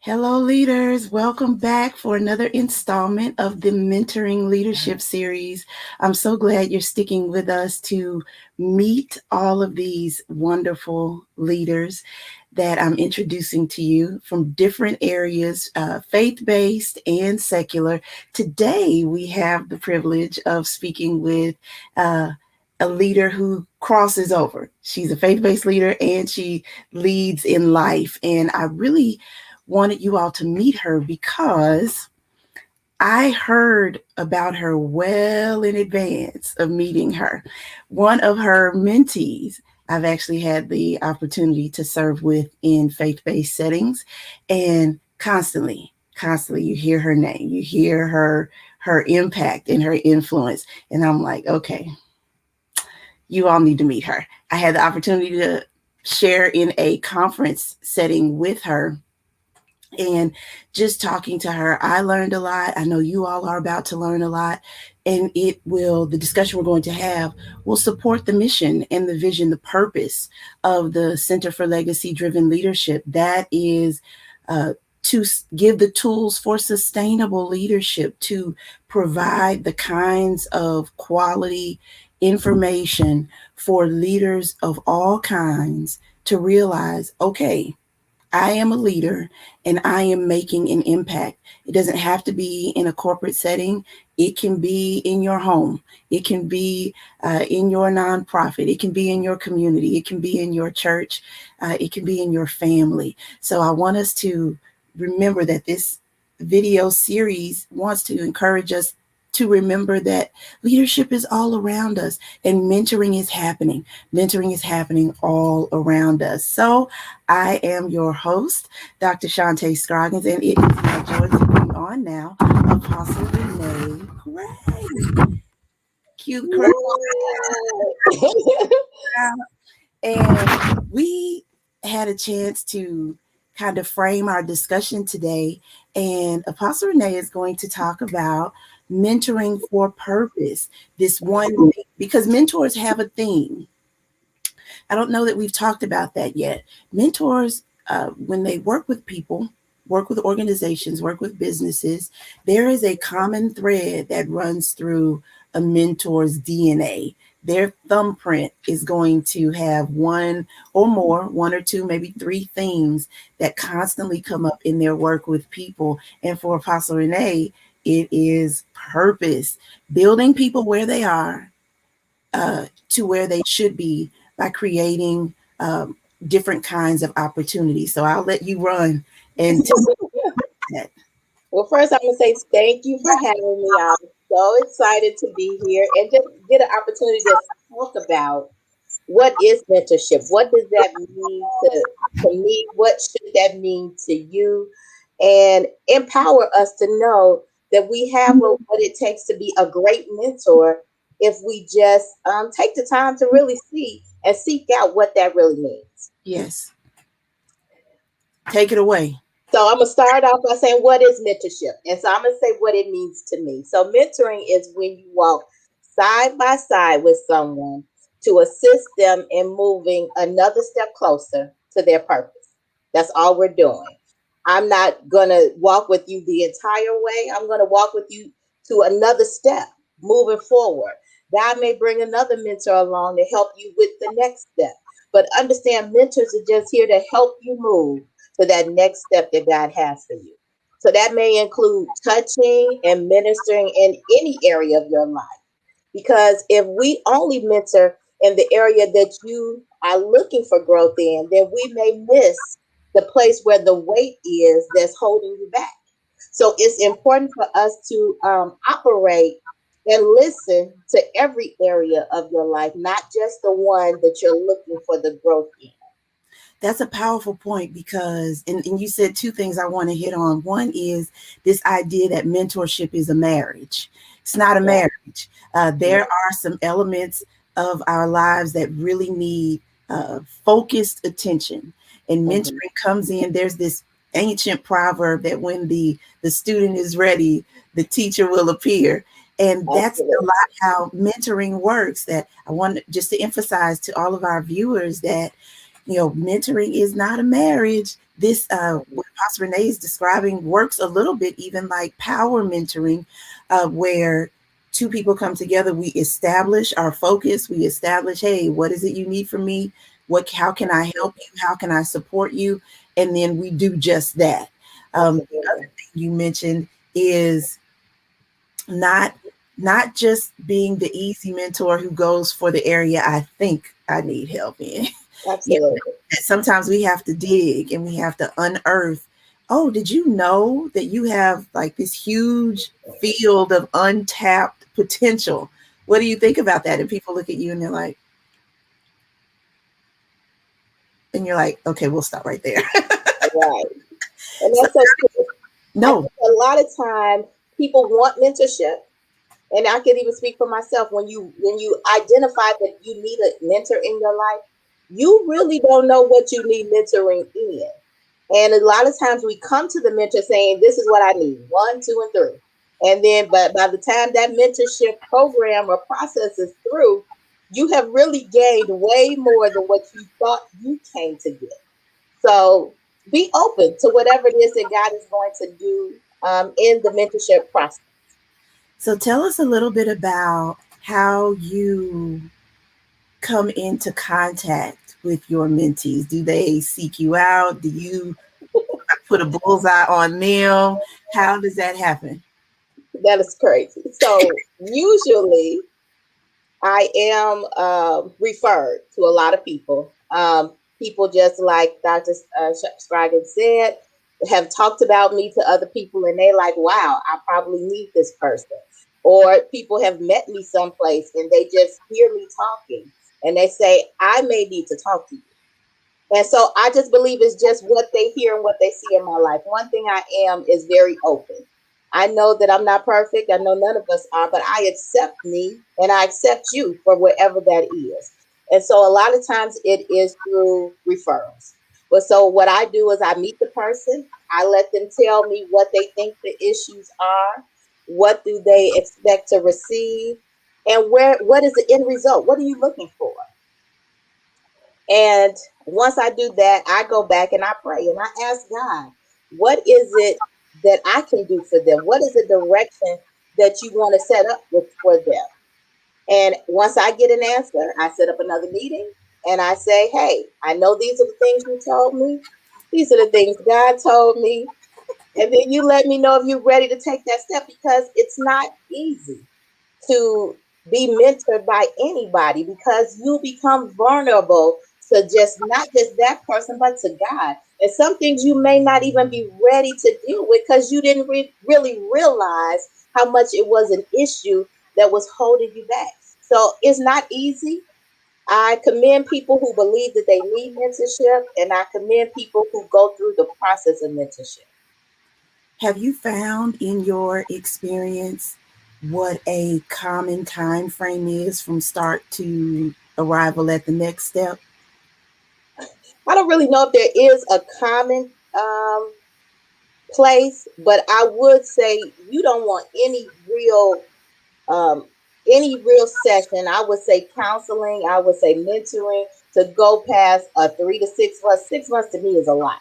Hello, leaders. Welcome back for another installment of the Mentoring Leadership Series. I'm so glad you're sticking with us to meet all of these wonderful leaders that I'm introducing to you from different areas, faith-based and secular. Today, we have the privilege of speaking with a leader who crosses over. She's a faith-based leader and she leads in life. And I really wanted you all to meet her because I heard about her well in advance of meeting her. One of her mentees I've actually had the opportunity to serve with in faith-based settings, and constantly you hear her name, you hear her impact and her influence, and I'm like, okay, you all need to meet her. I had the opportunity to share in a conference setting with her. And just talking to her, I learned a lot. I know you all are about to learn a lot. And the discussion we're going to have will support the mission and the vision, the purpose of the Center for Legacy Driven Leadership. That is to give the tools for sustainable leadership, to provide the kinds of quality information for leaders of all kinds to realize, okay, I am a leader and I am making an impact. It doesn't have to be in a corporate setting. It can be in your home. It can be in your nonprofit. It can be in your community. It can be in your church. It can be in your family. So I want us to remember that this video series wants to encourage us to remember that leadership is all around us and mentoring is happening. Mentoring is happening all around us. So I am your host, Dr. Shantae Scroggins, and it is my joy to bring on now Apostle Renee Gray. Cute crowd. And we had a chance to kind of frame our discussion today. And Apostle Renee is going to talk about mentoring for purpose. This one thing, because mentors have a theme. I don't know that we've talked about that yet. Mentors, when they work with people, work with organizations, work with businesses, there is a common thread that runs through a mentor's DNA. Their thumbprint is going to have one or more, one or two, maybe three themes that constantly come up in their work with people. And for Apostle Renee, it is purpose, building people where they are to where they should be by creating different kinds of opportunities. So I'll let you run and tell that. Well, first, I'm going to say thank you for having me. I'm so excited to be here and just get an opportunity to talk about what is mentorship? What does that mean to me? What should that mean to you? And empower us to know that we have what it takes to be a great mentor if we just take the time to really see and seek out what that really means. Yes. Take it away. So I'm going to start off by saying, what is mentorship? And so I'm going to say what it means to me. So mentoring is when you walk side by side with someone to assist them in moving another step closer to their purpose. That's all we're doing. I'm not going to walk with you the entire way. I'm going to walk with you to another step moving forward. God may bring another mentor along to help you with the next step. But understand, mentors are just here to help you move to that next step that God has for you. So that may include touching and ministering in any area of your life. Because if we only mentor in the area that you are looking for growth in, then we may miss the place where the weight is that's holding you back. So it's important for us to operate and listen to every area of your life, not just the one that you're looking for the growth in. That's a powerful point because, and you said two things I want to hit on. One is this idea that mentorship is a marriage. It's not a marriage. There are some elements of our lives that really need focused attention. And mentoring comes in. There's this ancient proverb that when the student is ready, the teacher will appear. And that's a lot how mentoring works. That I want just to emphasize to all of our viewers that mentoring is not a marriage. This what Apostle Renee is describing works a little bit even like power mentoring, where two people come together. We establish our focus. We establish, hey, what is it you need from me? How can I help you? How can I support you? And then we do just that. The other Absolutely. thing you mentioned is not not just being the easy mentor who goes for the area I think I need help in. You know, Absolutely. sometimes we have to dig and we have to unearth. Oh, did you know that you have like this huge field of untapped potential? What do you think about that? And people look at you and they're like, and you're like, okay, we'll stop right there. Right. And So that's so true. I no. think a lot of time people want mentorship. And I can even speak for myself. When you identify that you need a mentor in your life, you really don't know what you need mentoring in. And a lot of times we come to the mentor saying, "This is what I need, one, two, and three." And then, but by the time that mentorship program or process is through, you have really gained way more than what you thought you came to get. So be open to whatever it is that God is going to do in the mentorship process. So tell us a little bit about how you come into contact with your mentees. Do they seek you out? Do you put a bullseye on them? How does that happen? That is crazy. So usually I am referred to a lot of people. People just like Dr. Scroggins said, have talked about me to other people, and they like, wow, I probably need this person. Or people have met me someplace and they just hear me talking and they say, I may need to talk to you. And so I just believe it's just what they hear and what they see in my life. One thing I am is very open. I know that I'm not perfect. I know none of us are, but I accept me and I accept you for whatever that is. And so a lot of times it is through referrals. But so what I do is I meet the person, I let them tell me what they think the issues are, what do they expect to receive, and what is the end result? What are you looking for? And once I do that, I go back and I pray and I ask God, what is it that I can do for them? What is the direction that you want to set up for them? And once I get an answer, I set up another meeting and I say, hey, I know these are the things you told me. These are the things God told me. And then you let me know if you're ready to take that step because it's not easy to be mentored by anybody because you become vulnerable to just not just that person, but to God. And some things you may not even be ready to deal with because you didn't really realize how much it was an issue that was holding you back. So it's not easy. I commend people who believe that they need mentorship, and I commend people who go through the process of mentorship. Have you found in your experience what a common time frame is from start to arrival at the next step? I don't really know if there is a common place, but I would say you don't want um, any real session. I would say counseling. I would say mentoring to go past a 3 to 6 months. 6 months to me is a lot.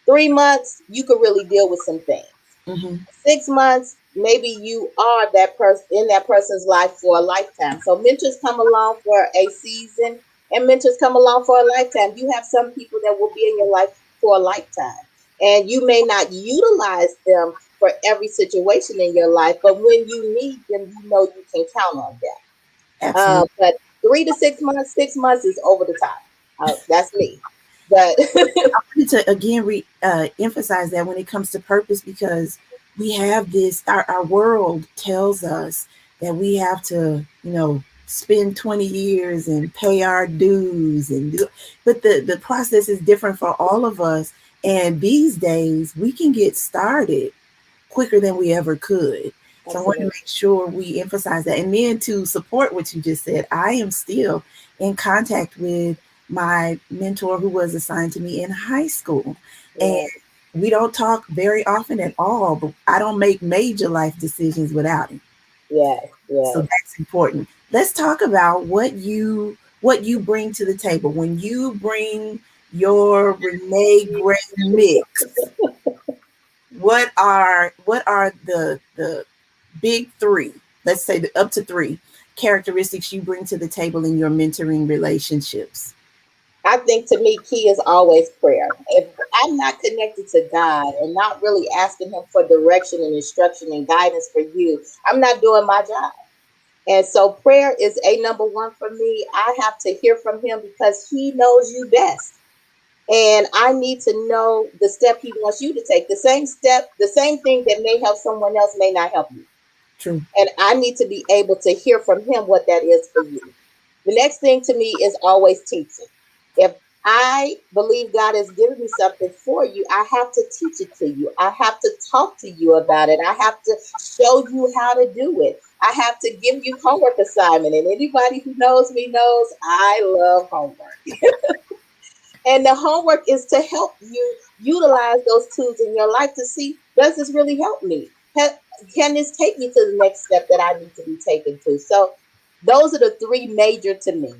3 months you could really deal with some things. Mm-hmm. 6 months, maybe you are that person in that person's life for a lifetime. So mentors come along for a season and mentors come along for a lifetime. You have some people that will be in your life for a lifetime. And you may not utilize them for every situation in your life, but when you need them, you know you can count on them. Absolutely. But 3 to 6 months, 6 months is over the top. That's me. But I wanted to again emphasize that when it comes to purpose, because we have this, our world tells us that we have to, spend 20 years and pay our dues but the process is different for all of us. And these days we can get started quicker than we ever could. So I want to absolutely, make sure we emphasize that. And then to support what you just said, I am still in contact with my mentor who was assigned to me in high school. And yeah, we don't talk very often at all, but I don't make major life decisions without him. yes, So yes. that's important. Let's talk about what you bring to the table when you bring your Renee Gray mix, what are the big three, let's say the up to three characteristics you bring to the table in your mentoring relationships? I think to me, key is always prayer. If I'm not connected to God and not really asking Him for direction and instruction and guidance for you, I'm not doing my job. And so prayer is a number one for me. I have to hear from Him because He knows you best. And I need to know the step He wants you to take. The same step, the same thing that may help someone else may not help you. True. And I need to be able to hear from Him what that is for you. The next thing to me is always teaching. If I believe God has given me something for you, I have to teach it to you. I have to talk to you about it. I have to show you how to do it. I have to give you homework assignment. And anybody who knows me knows I love homework. And the homework is to help you utilize those tools in your life to see, does this really help me? Can this take me to the next step that I need to be taken to? So those are the three major to me.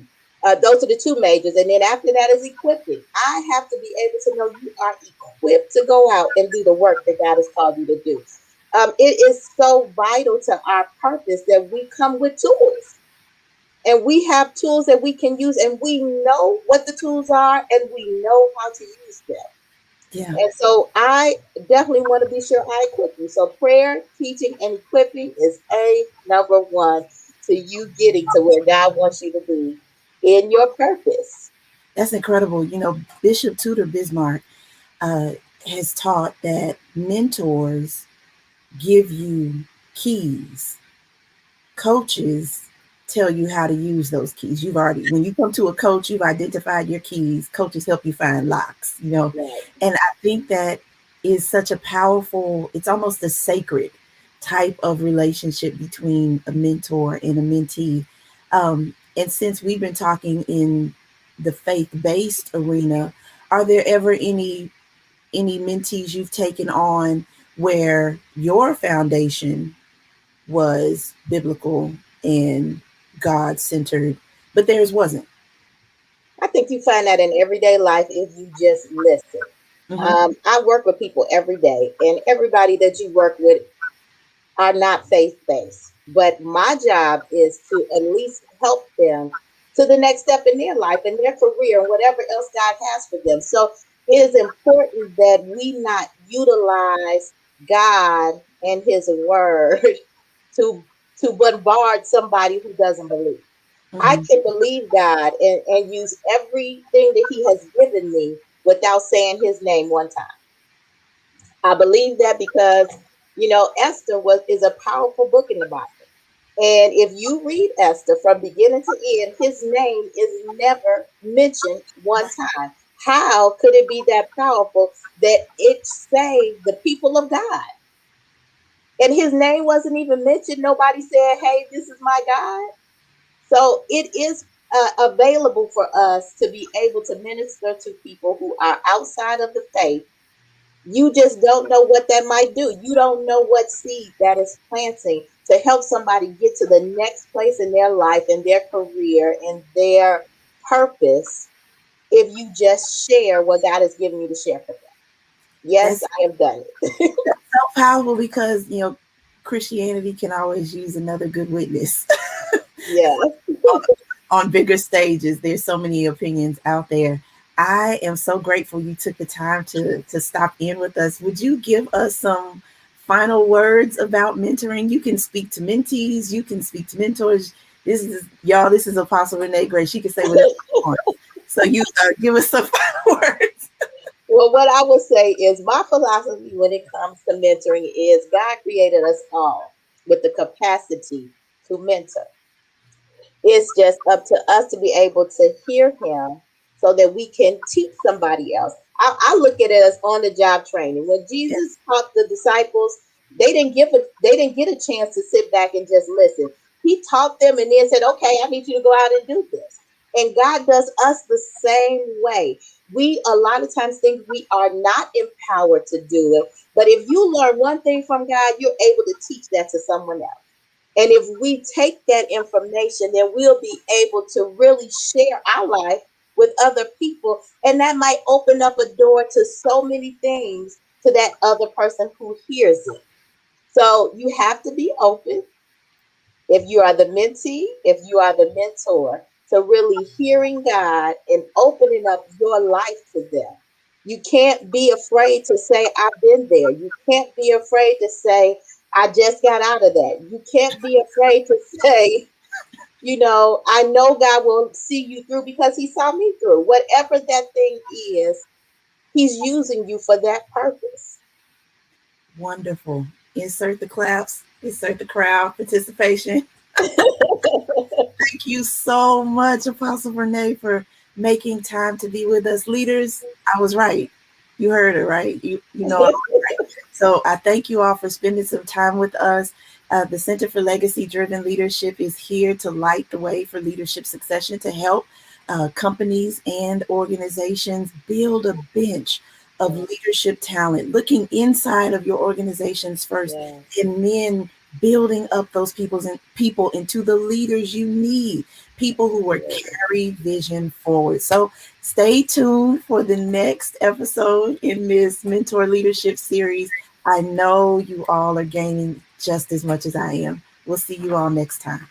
Those are the two majors. And then after that is equipping. I have to be able to know you are equipped to go out and do the work that God has called you to do. It is so vital to our purpose that we come with tools, and we have tools that we can use, and we know what the tools are, and we know how to use them. Yeah, And so I definitely want to be sure I equip you. So prayer, teaching, and equipping is a number one to you getting to where God wants you to be in your purpose. that's incredible. Bishop Tudor Bismarck uh, has taught that mentors give you keys, coaches tell you how to use those keys. When you come to a coach, you've identified your keys. Coaches help you find locks. Right. And I think that is such a powerful, it's almost a sacred type of relationship between a mentor and a mentee. And since we've been talking in the faith-based arena, are there ever any mentees you've taken on where your foundation was biblical and God centered, but theirs wasn't? I think you find that in everyday life if you just listen. Mm-hmm. I work with people every day, and everybody that you work with are not faith based. But my job is to at least help them to the next step in their life and their career and whatever else God has for them. So it is important that we not utilize God and His word to bombard somebody who doesn't believe. I Mm-hmm. can believe God and use everything that He has given me without saying His name one time. I believe that because Esther was is a powerful book in the Bible. And if you read Esther from beginning to end, his name is never mentioned one time. How could it be that powerful that it saved the people of God? And his name wasn't even mentioned. Nobody said, hey, this is my God. So it is available for us to be able to minister to people who are outside of the faith. You just don't know what that might do. You don't know what seed that is planting to help somebody get to the next place in their life, in their career, in their purpose, if you just share what God has given you to share for them. Yes, That's I have done it. so powerful because Christianity can always use another good witness. Yeah. On bigger stages. There's so many opinions out there. I am so grateful you took the time to stop in with us. Would you give us some final words about mentoring? You can speak to mentees, you can speak to mentors. This is y'all. This is Apostle Renee Gray. She can say whatever she wants. So you give us some final words. Well, what I would say is my philosophy when it comes to mentoring is God created us all with the capacity to mentor. It's just up to us to be able to hear him so that we can teach somebody else. I look at it as on the job training. When Yeah. Jesus taught the disciples, they didn't get a chance to sit back and just listen. He taught them and then said, okay, I need you to go out and do this. And God does us the same way. We a lot of times think we are not empowered to do it. But if you learn one thing from God, you're able to teach that to someone else. And if we take that information, then we'll be able to really share our life with other people. And that might open up a door to so many things to that other person who hears it. So you have to be open if you are the mentee, if you are the mentor, to really hearing God and opening up your life to them. You can't be afraid to say, I've been there. You can't be afraid to say, I just got out of that. You can't be afraid to say, I know God will see you through because He saw me through. Whatever that thing is, He's using you for that purpose. Wonderful. Insert the claps, insert the crowd participation. Thank you so much, Apostle Renee, for making time to be with us. Leaders, I was right. You heard it, right? You know I was right. So I thank you all for spending some time with us. The Center for Legacy Driven Leadership is here to light the way for leadership succession to help companies and organizations build a bench of Yes, leadership talent, looking inside of your organizations first, yes, and then building up those people into the leaders you need, people who will absolutely. carry vision forward. So stay tuned for the next episode in this mentor leadership series. I know you all are gaining just as much as I am. We'll see you all next time.